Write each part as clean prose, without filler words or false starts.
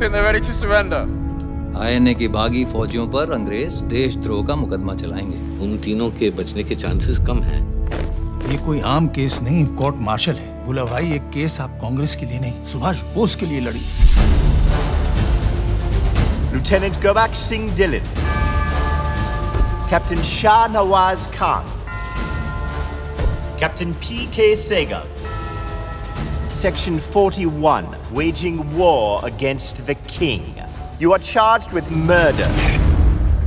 think they're ready to surrender? INA की बागी फौजियों पर अंग्रेज देशद्रोह का मुकदमा चलाएंगे। उन तीनों के बचने के चांसेस कम हैं। ये कोई आम केस नहीं, कोर्ट मार्शल है। बोला भाई, ये केस आप कांग्रेस के लिए नहीं, सुभाष बोस के लिए लड़ी। Lieutenant Gobak Singh Dillon, Captain Shah Nawaz Khan, Captain P.K. Sehgal. Section 41, waging war against the king. You are charged with murder.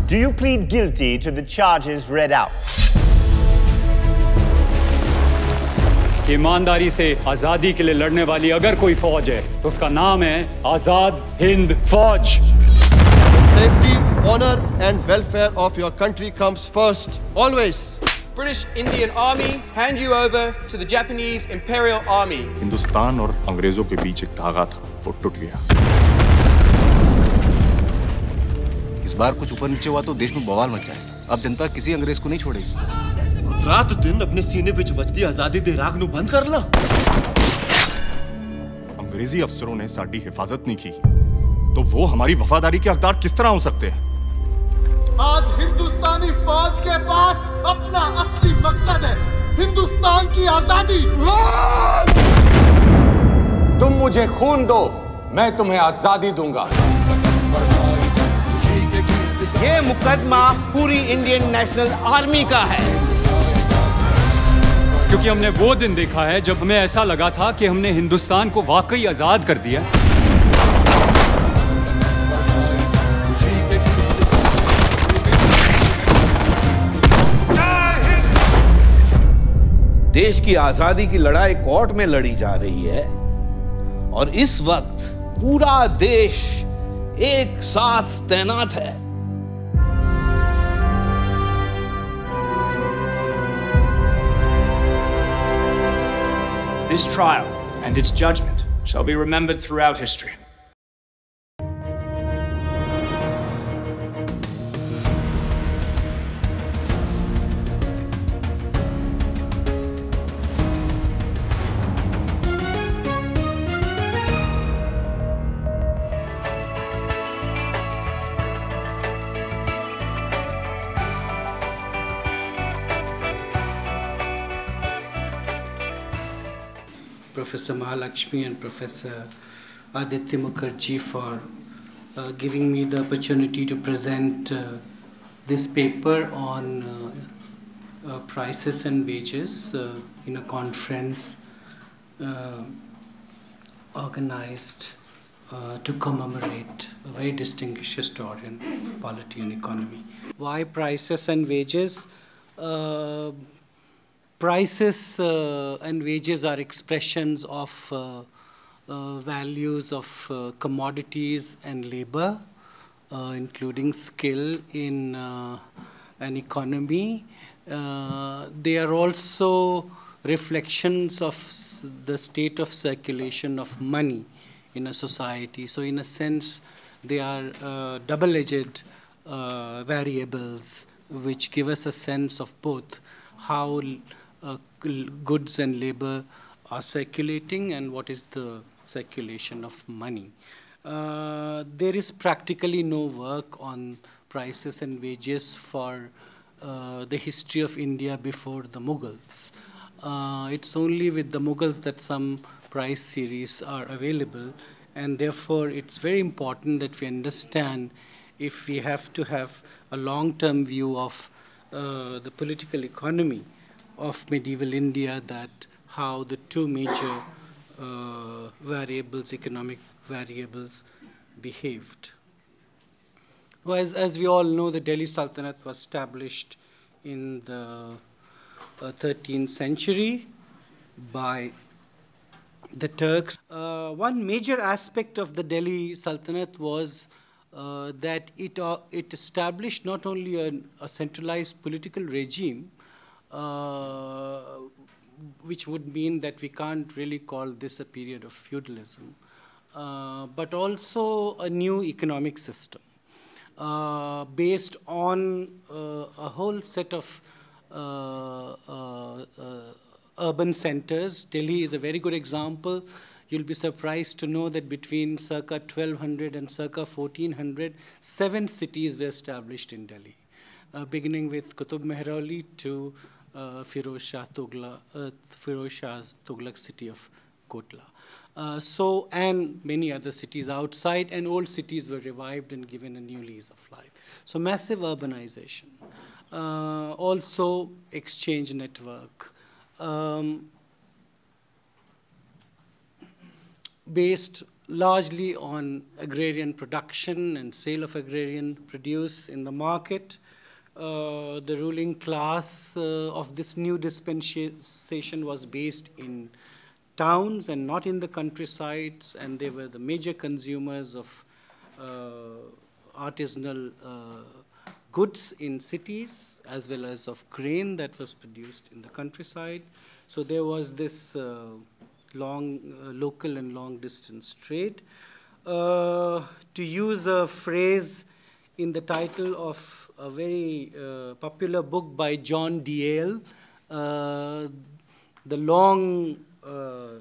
Do you plead guilty to the charges read out? ईमानदारी से आजादी के लिए लड़ने वाली अगर कोई फौज है तो उसका नाम है आजाद हिंद फौज। The safety, honor and welfare of your country comes first, always. British Indian Army hand you over to the Japanese Imperial Army. Hindustan और अंग्रेजों के बीच एक धागा था, वो टूट गया। इस बार कुछ ऊपर नीचे हुआ तो देश में बवाल मच जाए। अब जनता किसी अंग्रेज को नहीं छोड़ेगी। रात दिन अपने सीने विच वजदी आजादी दे राग नू बंद कर ला। अंग्रेजी अफसरों ने साडी हिफाजत नहीं की, तो वो हमारी वफादारी के हकदार किस तरह हो सकते हैं? आज हिंदुस्तानी फौज के पास अपना असली मकसद है, हिंदुस्तान की आजादी। तुम मुझे खून दो, मैं तुम्हें आजादी दूंगा। ये मुकदमा पूरी इंडियन नेशनल आर्मी का है। क्योंकि हमने वो दिन देखा है जब हमें ऐसा लगा था कि हमने हिंदुस्तान को वाकई आजाद कर दिया। देश की आजादी की लड़ाई कोर्ट में लड़ी जा रही है और इस वक्त पूरा देश एक साथ तैनात है। This trial and its judgment shall be remembered throughout history. Professor Mahalakshmi and Professor Aditya Mukherjee for giving me the opportunity to present this paper on prices and wages in a conference organized to commemorate a very distinguished historian of polity and economy. Why prices and wages? Prices and wages are expressions of values of commodities and labor, including skill in an economy. They are also reflections of the state of circulation of money in a society. So in a sense, they are double-edged variables which give us a sense of both how goods and labor are circulating and what is the circulation of money. There is practically no work on prices and wages for the history of India before the Mughals. It's only with the Mughals that some price series are available, and therefore it's very important that we understand, if we have to have a long-term view of the political economy of medieval India, that how the two major variables, economic variables, behaved. Well, as we all know, the Delhi Sultanate was established in the 13th century by the Turks. One major aspect of the Delhi Sultanate was that it established not only a centralized political regime, which would mean that we can't really call this a period of feudalism, but also a new economic system based on a whole set of urban centers. Delhi is a very good example. You'll be surprised to know that between circa 1200 and circa 1400, 7 cities were established in Delhi, beginning with Qutub Mehroli to Firoz Shah's Tughlaq city of Kotla. And many other cities outside, and old cities were revived and given a new lease of life. So massive urbanization. Also exchange network. Based largely on agrarian production and sale of agrarian produce in the market. The ruling class of this new dispensation was based in towns and not in the countrysides, and they were the major consumers of artisanal goods in cities, as well as of grain that was produced in the countryside. So there was this local and long distance trade. To use a phrase in the title of a very popular book by John Dale, the long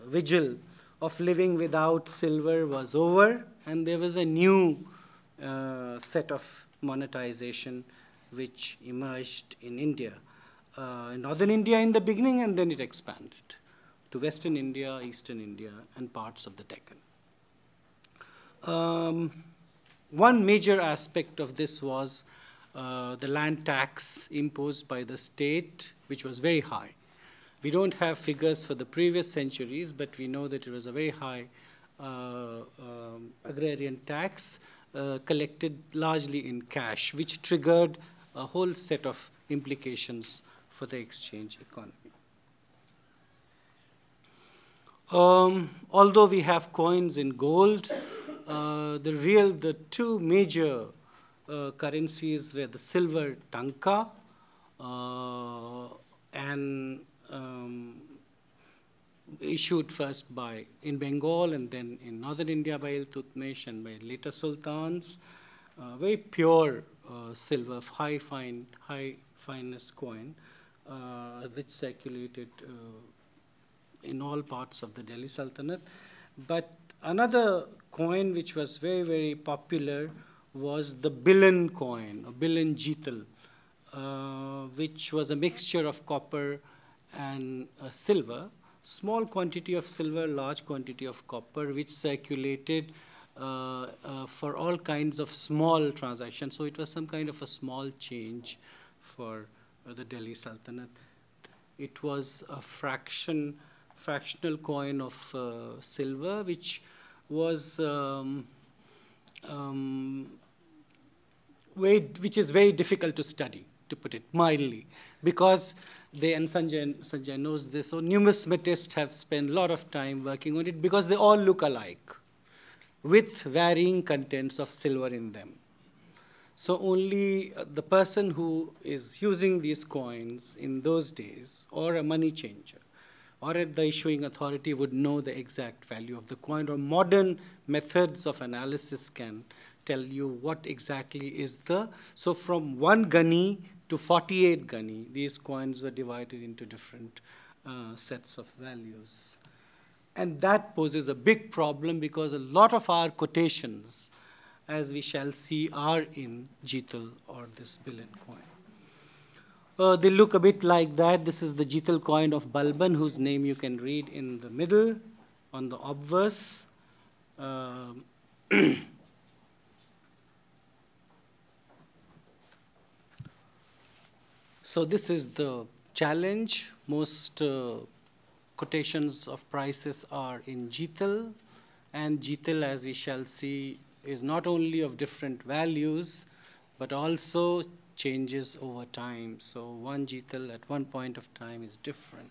vigil of living without silver was over, and there was a new set of monetization which emerged in India. In northern India in the beginning, and then it expanded to western India, eastern India, and parts of the Deccan. One major aspect of this was the land tax imposed by the state, which was very high. We don't have figures for the previous centuries, but we know that it was a very high agrarian tax collected largely in cash, which triggered a whole set of implications for the exchange economy. Although we have coins in gold, the two major currencies were the silver tanka and issued first in Bengal and then in northern India by Iltutmish and by later sultans. Very pure silver of high fineness coin, which circulated in all parts of the Delhi Sultanate. But another coin which was very, very popular was the Bilan coin, or Bilan Jital, which was a mixture of copper and silver, small quantity of silver, large quantity of copper, which circulated for all kinds of small transactions. So it was some kind of a small change for the Delhi Sultanate. It was a fractional coin of silver, which was which is very difficult to study, to put it mildly, because and Sanjay knows this, so numismatists have spent a lot of time working on it because they all look alike with varying contents of silver in them. So only the person who is using these coins in those days, or a money changer, or at the issuing authority, would know the exact value of the coin, or modern methods of analysis can tell you what exactly is so from 1 gunny to 48 gunny, these coins were divided into different sets of values. And that poses a big problem because a lot of our quotations, as we shall see, are in Jital or this Bilan coin. They look a bit like that. This is the Jital coin of Balban, whose name you can read in the middle on the obverse. So this is the challenge. Most quotations of prices are in Jital, and Jital, as we shall see, is not only of different values, but also changes over time. So one Jital at one point of time is different,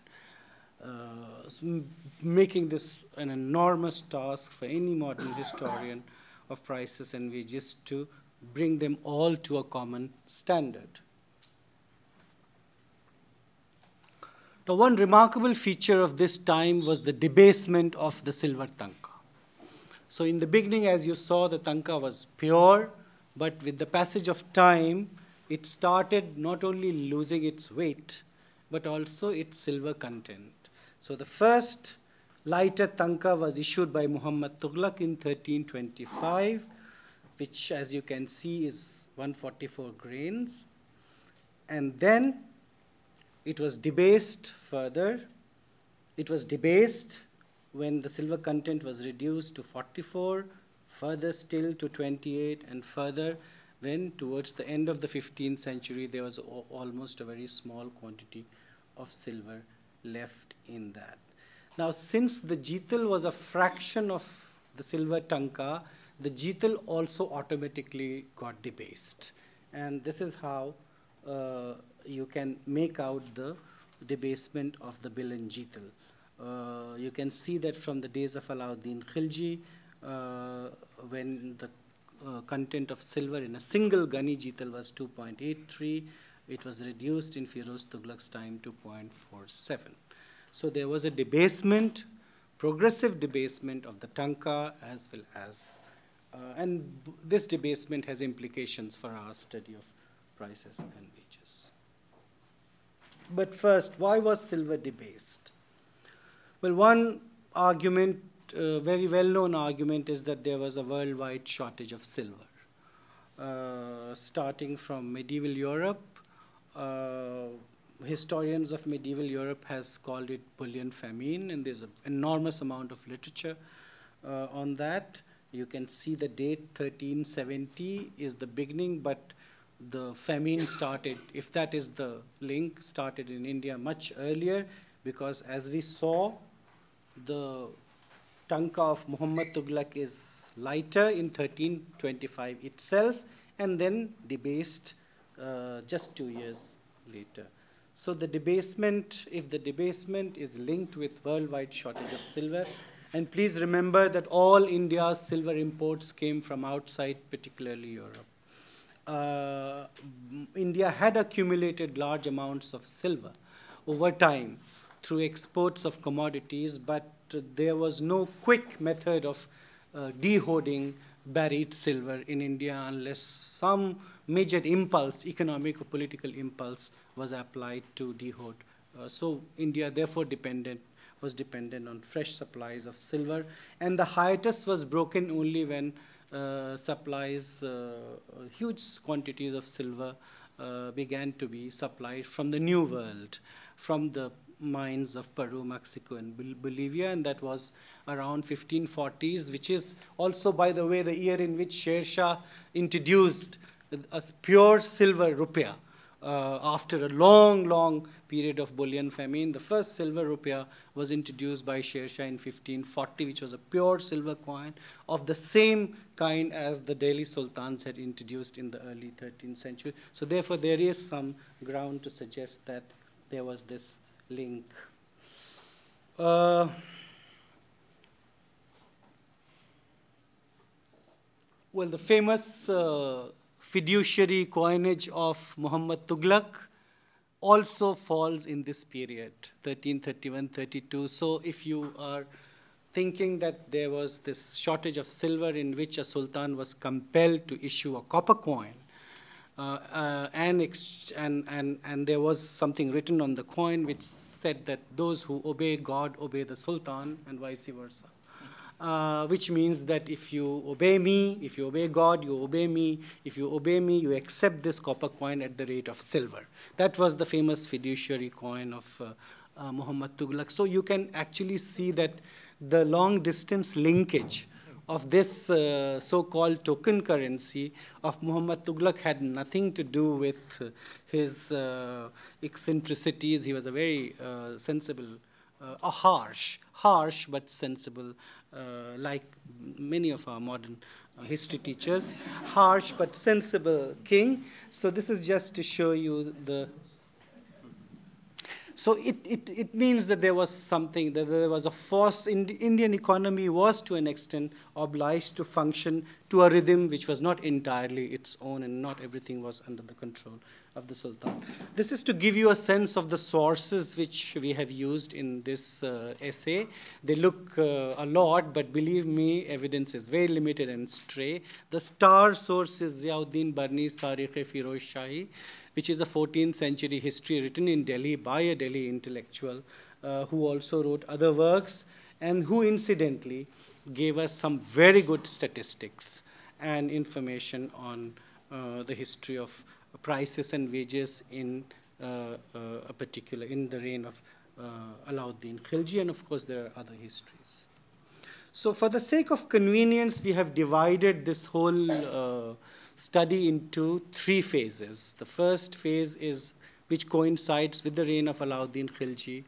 making this an enormous task for any modern historian of prices and wages to bring them all to a common standard. Now, one remarkable feature of this time was the debasement of the silver tanka. So in the beginning, as you saw, the tanka was pure, but with the passage of time, it started not only losing its weight, but also its silver content. So the first Lighter tanka was issued by Muhammad Tughlaq in 1325, which, as you can see, is 144 grains. And then it was debased further. It was debased when the silver content was reduced to 44, further still to 28, and further when towards the end of the 15th century there was almost a very small quantity of silver left in that. Now, since the jital was a fraction of the silver tanka, the jital also automatically got debased. And this is how you can make out the debasement of the bill and jital. You can see that from the days of Alauddin Khilji, when the content of silver in a single gunny jital was 2.83, it was reduced in Firoz Tughlaq's time to 0.47. So there was a debasement, progressive debasement of the tanka as well as, and this debasement has implications for our study of prices and wages. But first, why was silver debased? Well, one argument, very well-known argument, is that there was a worldwide shortage of silver. Starting from medieval Europe, historians of medieval Europe has called it bullion famine, and there's an enormous amount of literature on that. You can see the date 1370 is the beginning, but the famine started, if that is the link, started in India much earlier, because as we saw, the tanka of Muhammad Tughlaq is lighter in 1325 itself, and then debased just 2 years later. So the debasement, if the debasement is linked with worldwide shortage of silver, and please remember that all India's silver imports came from outside, particularly Europe. India had accumulated large amounts of silver over time through exports of commodities, but there was no quick method of dehoarding buried silver in India unless some major impulse, economic or political impulse, was applied to dehoard. So India therefore was dependent on fresh supplies of silver, and the hiatus was broken only when supplies, huge quantities of silver began to be supplied from the New World, from the mines of Peru, Mexico, and Bolivia, and that was around 1540s, which is also, by the way, the year in which Sher Shah introduced a pure silver rupiah. After a long period of bullion famine, the first silver rupiah was introduced by Sher Shah in 1540, which was a pure silver coin of the same kind as the Delhi Sultans had introduced in the early 13th century. So therefore, there is some ground to suggest that there was this link. Well, the famous fiduciary coinage of Muhammad Tughlaq also falls in this period, 1331-32. So if you are thinking that there was this shortage of silver in which a sultan was compelled to issue a copper coin, and there was something written on the coin which said that those who obey God obey the sultan, and vice versa. Which means that if you obey me, if you obey God, you obey me. If you obey me, you accept this copper coin at the rate of silver. That was the famous fiduciary coin of Muhammad Tughlaq. So you can actually see that the long distance linkage of this so-called token currency of Muhammad Tughlaq had nothing to do with his eccentricities. He was a very sensible, a harsh but sensible, like many of our modern history teachers, harsh but sensible king. So this is just to show you the. So it means that there was something, that there was a force. In the Indian economy was to an extent obliged to function to a rhythm which was not entirely its own, and not everything was under the control of the Sultan. This is to give you a sense of the sources which we have used in this essay. They look a lot, but believe me, evidence is very limited and stray. The star source is Ziauddin Barni's Tarikh-e-Firoz Shahi, which is a 14th century history written in Delhi by a Delhi intellectual who also wrote other works, and who incidentally gave us some very good statistics and information on the history of prices and wages in a particular, in the reign of Alauddin Khilji, and of course there are other histories. So for the sake of convenience, we have divided this whole study into 3 phases. The first phase is which coincides with the reign of Alauddin Khilji.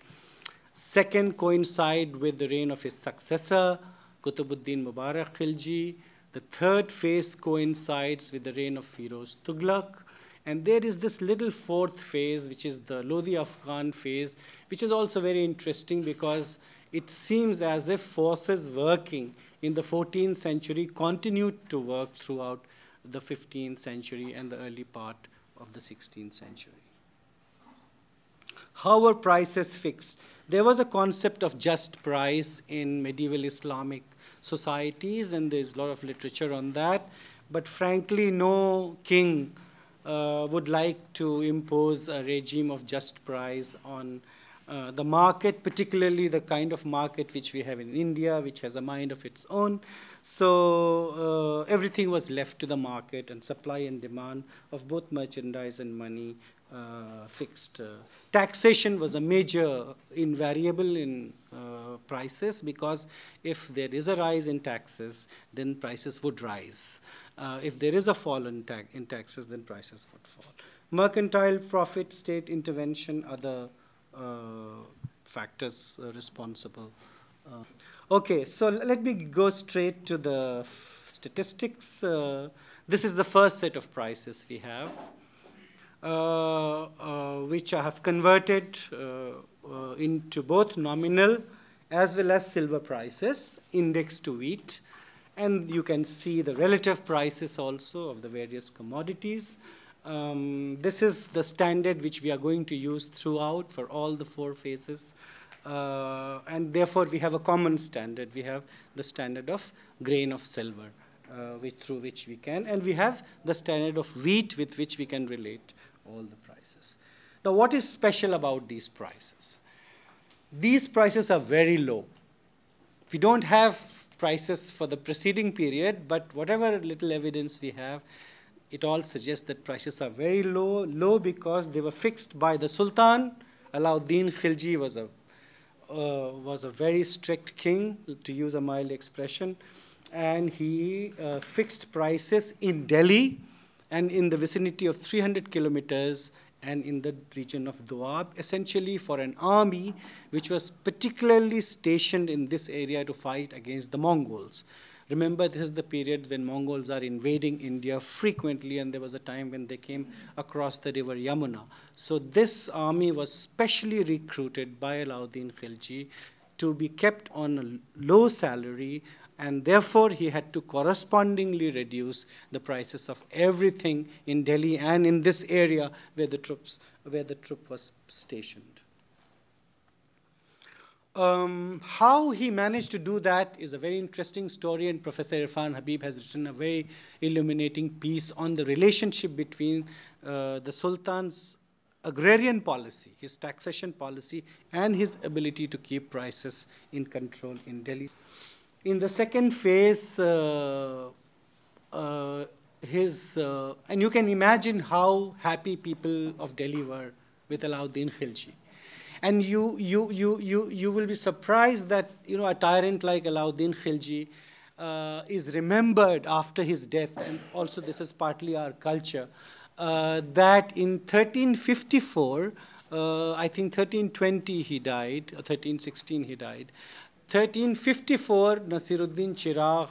Second coincide with the reign of his successor, Qutbuddin Mubarak Khilji. The third phase coincides with the reign of Firoz Tughlaq. And there is this little fourth phase, which is the Lodi Afghan phase, which is also very interesting because it seems as if forces working in the 14th century continued to work throughout the 15th century and the early part of the 16th century. How were prices fixed? There was a concept of just price in medieval Islamic societies, and there's a lot of literature on that. But frankly, no king would like to impose a regime of just price on the market, particularly the kind of market which we have in India, which has a mind of its own. So everything was left to the market, and supply and demand of both merchandise and money fixed. Taxation was a major invariable in prices, because if there is a rise in taxes, then prices would rise. If there is a fall in taxes, then prices would fall. Mercantile profit, state intervention, other factors responsible. Okay, so let me go straight to the statistics. This is the first set of prices we have, which I have converted into both nominal as well as silver prices, indexed to wheat. And you can see the relative prices also of the various commodities. This is the standard which we are going to use throughout for all the 4 phases. And therefore, we have a common standard. We have the standard of grain of silver, through which we can, and we have the standard of wheat with which we can relate all the prices. Now, what is special about these prices? These prices are very low. We don't have prices for the preceding period, but whatever little evidence we have, it all suggests that prices are very low because they were fixed by the Sultan. Alauddin Khilji was a very strict king, to use a mild expression, and he fixed prices in Delhi and in the vicinity of 300 kilometers and in the region of Doab, essentially for an army which was particularly stationed in this area to fight against the Mongols. Remember, this is the period when Mongols are invading India frequently, and there was a time when they came across the river Yamuna. So this army was specially recruited by Alauddin Khilji to be kept on a low salary, and therefore he had to correspondingly reduce the prices of everything in Delhi and in this area where the troop was stationed. How he managed to do that is a very interesting story, and Professor Irfan Habib has written a very illuminating piece on the relationship between the Sultan's agrarian policy, his taxation policy, and his ability to keep prices in control in Delhi. In the second phase, and you can imagine how happy people of Delhi were with Alauddin Khilji. And you will be surprised that, a tyrant like Alauddin Khilji is remembered after his death, and also this is partly our culture, that in 1354, I think 1320 he died, or 1316 he died. 1354, Nasiruddin Chiragh,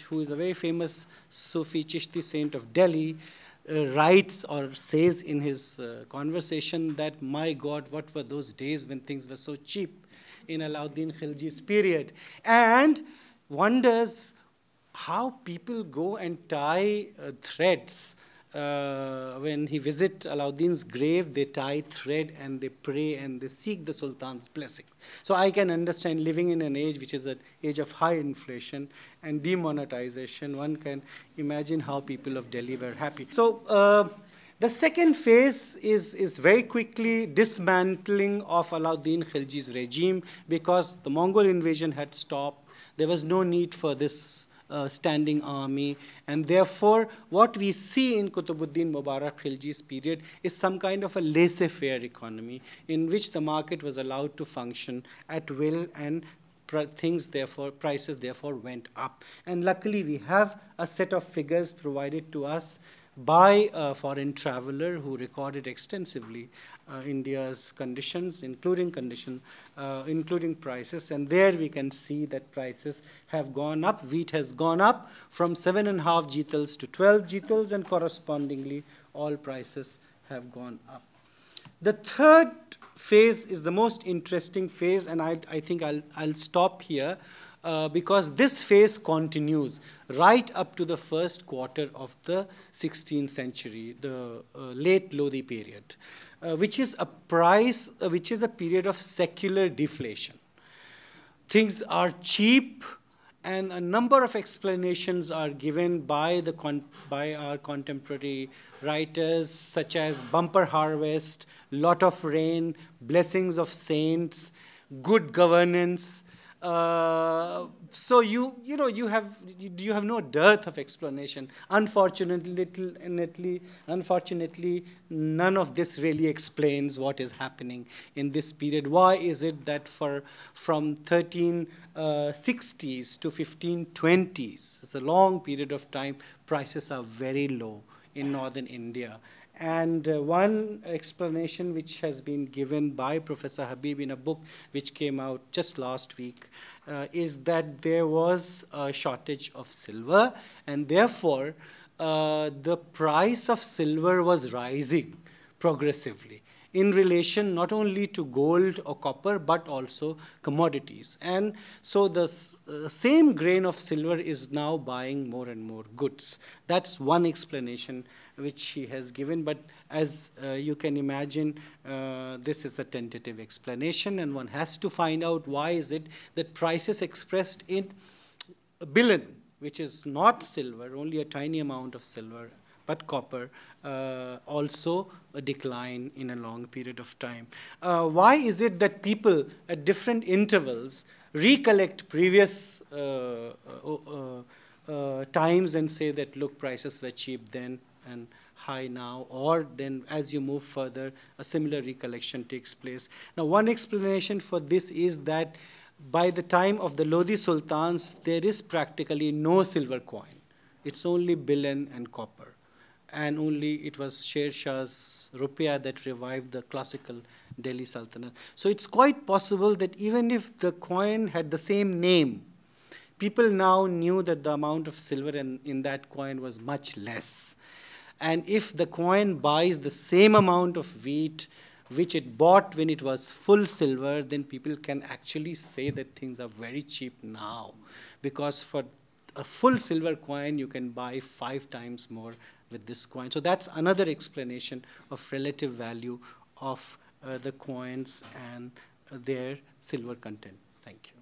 who is a very famous Sufi Chishti saint of Delhi, writes or says in his conversation that, my God, what were those days when things were so cheap in Alauddin Khilji's period, and wonders how people go and tie threads. When he visits Alauddin's grave, they tie thread and they pray and they seek the Sultan's blessing. So I can understand, living in an age which is an age of high inflation and demonetization, one can imagine how people of Delhi were happy. So The second phase is very quickly dismantling of Alauddin Khilji's regime, because the Mongol invasion had stopped. There was no need for this standing army, and therefore what we see in Qutbuddin Mubarak Khilji's period is some kind of a laissez-faire economy in which the market was allowed to function at will, and prices therefore went up. And luckily we have a set of figures provided to us by a foreign traveler who recorded extensively India's conditions, including prices. And there we can see that prices have gone up. Wheat has gone up from 7.5 jitals to 12 jitals, and correspondingly all prices have gone up. The third phase is the most interesting phase, and I think I'll stop here because this phase continues right up to the first quarter of the 16th century, the late Lodi period, which is a period of secular deflation. Things are cheap, and a number of explanations are given by our contemporary writers, such as bumper harvest, lot of rain, blessings of saints, good governance. So you have no dearth of explanation. Unfortunately, none of this really explains what is happening in this period. Why is it that from 1360s to 1520s, it's a long period of time, prices are very low in northern India? And one explanation which has been given by Professor Habib in a book which came out just last week is that there was a shortage of silver, and therefore the price of silver was rising progressively in relation not only to gold or copper but also commodities. And so the same grain of silver is now buying more and more goods. That's one explanation which he has given, but as you can imagine, this is a tentative explanation, and one has to find out why is it that prices expressed in billion, which is not silver, only a tiny amount of silver, but copper, also a decline in a long period of time. Why is it that people at different intervals recollect previous times and say that, look, prices were cheap then and high now, or then as you move further, a similar recollection takes place? Now, one explanation for this is that by the time of the Lodi Sultans, there is practically no silver coin. It's only billion and copper. And only it was Sher Shah's rupiah that revived the classical Delhi Sultanate. So it's quite possible that even if the coin had the same name, people now knew that the amount of silver in that coin was much less. And if the coin buys the same amount of wheat which it bought when it was full silver, then people can actually say that things are very cheap now, because for a full silver coin you can buy 5 times more with this coin. So that's another explanation of relative value of the coins and their silver content. Thank you.